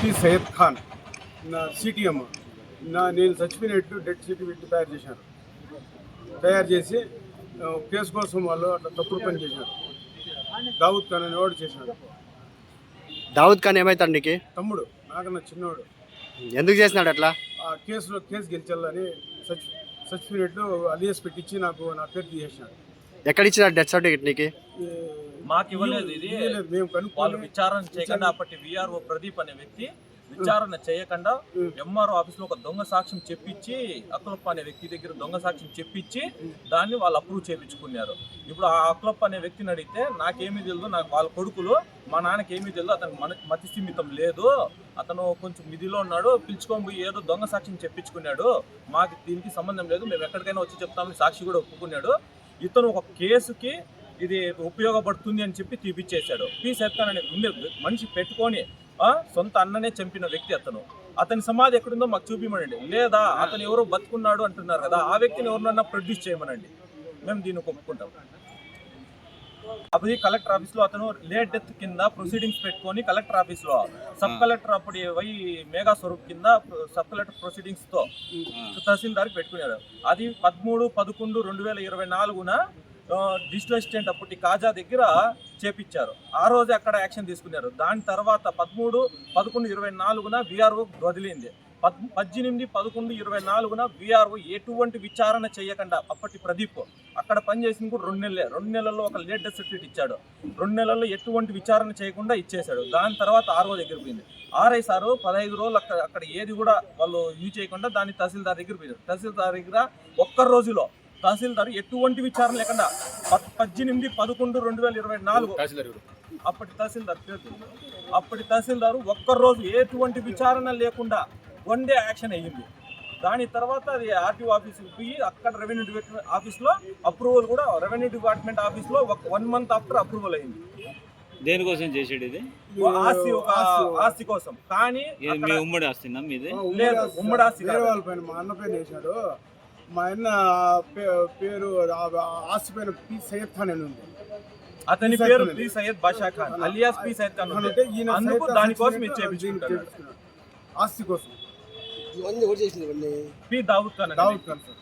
P Syed Khan నా CTM నేను చచ్చిపోయినట్టు death certificate తయారు చేసి కేసు కోసం వాళ్ళు అట్లా తప్పుడు పని చేశారు. దావుద్ ఖాన్ అనేవాడు చేశాడు. దావుద్ ఖాన్ ఏమవుతాడు నీకు? తమ్ముడు, నాకన్నా చిన్నవాడు. ఎందుకు చేసినాడు అట్లా? ఆ కేసు గెలిచాలని సర్టిఫికెట్లు అలియస్ పెట్టించి నా పేరు తీసేసినాడు. ఎక్కడ ఇచ్చినాడు డెత్ సర్టిఫికెట్ నీకు? మాకు ఇవ్వలేదు. ఇది మేము వాళ్ళు విచారణ చేయకుండా అప్పటి విఆర్ఓ ప్రదీప్ అనే వ్యక్తి విచారణ చేయకుండా ఎంఆర్ఓ ఆఫీస్ లో ఒక దొంగ సాక్ష్యం చెప్పించి, అక్లప్ప అనే వ్యక్తి దగ్గర దొంగ సాక్ష్యం చెప్పించి దాన్ని వాళ్ళు అప్రూవ్ చేయించుకున్నారు. ఇప్పుడు ఆ అక్లప్ప అనే వ్యక్తిని అడిగితే నాకేమీ తెలియదు, నాకు వాళ్ళ కొడుకులు, మా నాన్నకి ఏమీ తెలియదు, అతనికి మతి స్థిమితం లేదు, అతను కొంచెం మిదిలో ఉన్నాడు, పిలుచుకొని పోయి ఏదో దొంగ సాక్ష్యం చెప్పించుకున్నాడు, మాకు దీనికి సంబంధం లేదు, మేము ఎక్కడికైనా వచ్చి చెప్తామని సాక్షి కూడా ఒప్పుకున్నాడు. ఇతను ఒక కేసుకి ఇది ఉపయోగపడుతుంది అని చెప్పి తీపిచ్చేశాడు. పి సయ్యద్ ఖాన్ అనే మనిషి పెట్టుకొని సొంత అన్ననే చంపిన వ్యక్తి అతని సమాధి ఎక్కడుందో మాకు చూపిమనండి, లేదా అతను ఎవరో బతుకున్నాడు అంటున్నారు కదా, ఆ వ్యక్తిని ఎవరినన్నా ప్రొడ్యూస్ చేయమనండి, మేము దీన్ని ఒప్పుకుంటాం. అది కలెక్టర్ ఆఫీస్ లో అతను లేట్ డెత్ కింద ప్రొసీడింగ్స్ పెట్టుకొని కలెక్టర్ ఆఫీస్ లో సబ్ కలెక్టర్ అప్పుడు మేఘా స్వరూప్ కింద సబ్ కలెక్టర్ ప్రొసీడింగ్స్ తో తహసీల్దార్ పెట్టుకున్నారు. అది 13/11/2024 డిజిటల్ అసిస్టెంట్ అప్పటి కాజా దగ్గర చేపించారు. ఆ రోజే అక్కడ యాక్షన్ తీసుకున్నారు. దాని తర్వాత 13/11/24 విఆర్ఓ వదిలింది. 18/11/24 విఆర్ఓ ఎటువంటి విచారణ చేయకుండా అప్పటి ప్రదీప్ అక్కడ పనిచేసింది కూడా 2 నెలలే. 2 నెలల్లో ఒక లేట్ డెత్ సర్టిఫికేట్ ఇచ్చాడు. 2 నెలల్లో ఎటువంటి విచారణ చేయకుండా ఇచ్చేశాడు. దాని తర్వాత ఆర్ఓ దగ్గర పోయింది. ఆర్ఐ సారు 15 రోజులు అక్కడ ఏది కూడా వాళ్ళు యూజ్ చేయకుండా దాన్ని తహసీల్దార్ దగ్గర పోయారు. తహసీల్దార్ దగ్గర ఒక్క రోజులో తహసీల్దార్ ఎటువంటి విచారణ లేకుండా 18/11/2024 అప్పటి తహసీల్దారు ఒక్కరోజు ఎటువంటి విచారణ లేకుండా 1 డే యాక్షన్ అయ్యింది. దాని తర్వాత అది ఆర్టీఓ ఆఫీస్కి పోయి అక్కడ రెవెన్యూ డిపార్ట్మెంట్ ఆఫీస్లో అప్రూవల్ కూడా రెవెన్యూ డిపార్ట్మెంట్ ఆఫీస్లో 1 మంత్ ఆఫ్టర్ అప్రూవల్ అయింది. దేనికోసం చేసాడు ఇది? ఆస్తి కోసం. కానీ ఉమ్మడి ఆస్తినా మీది? లేదు, ఉమ్మడి ఆస్తి వాళ్ళ పైన మా అన్న పైన వేసాడు. మా అన్న పేరు ఆస్తి పైన పి సయ్యద్ ఖాన్ అని ఉంది. అతని పేరు పి సయ్యద్ బాషా ఖాన్ అలియాస్ పి సయ్యద్ ఖాన్ అంటే అందుకు దానికోసం ఇచ్చేపించుకుంటారు ఆస్తి కోసం. P Dawood Khan sir.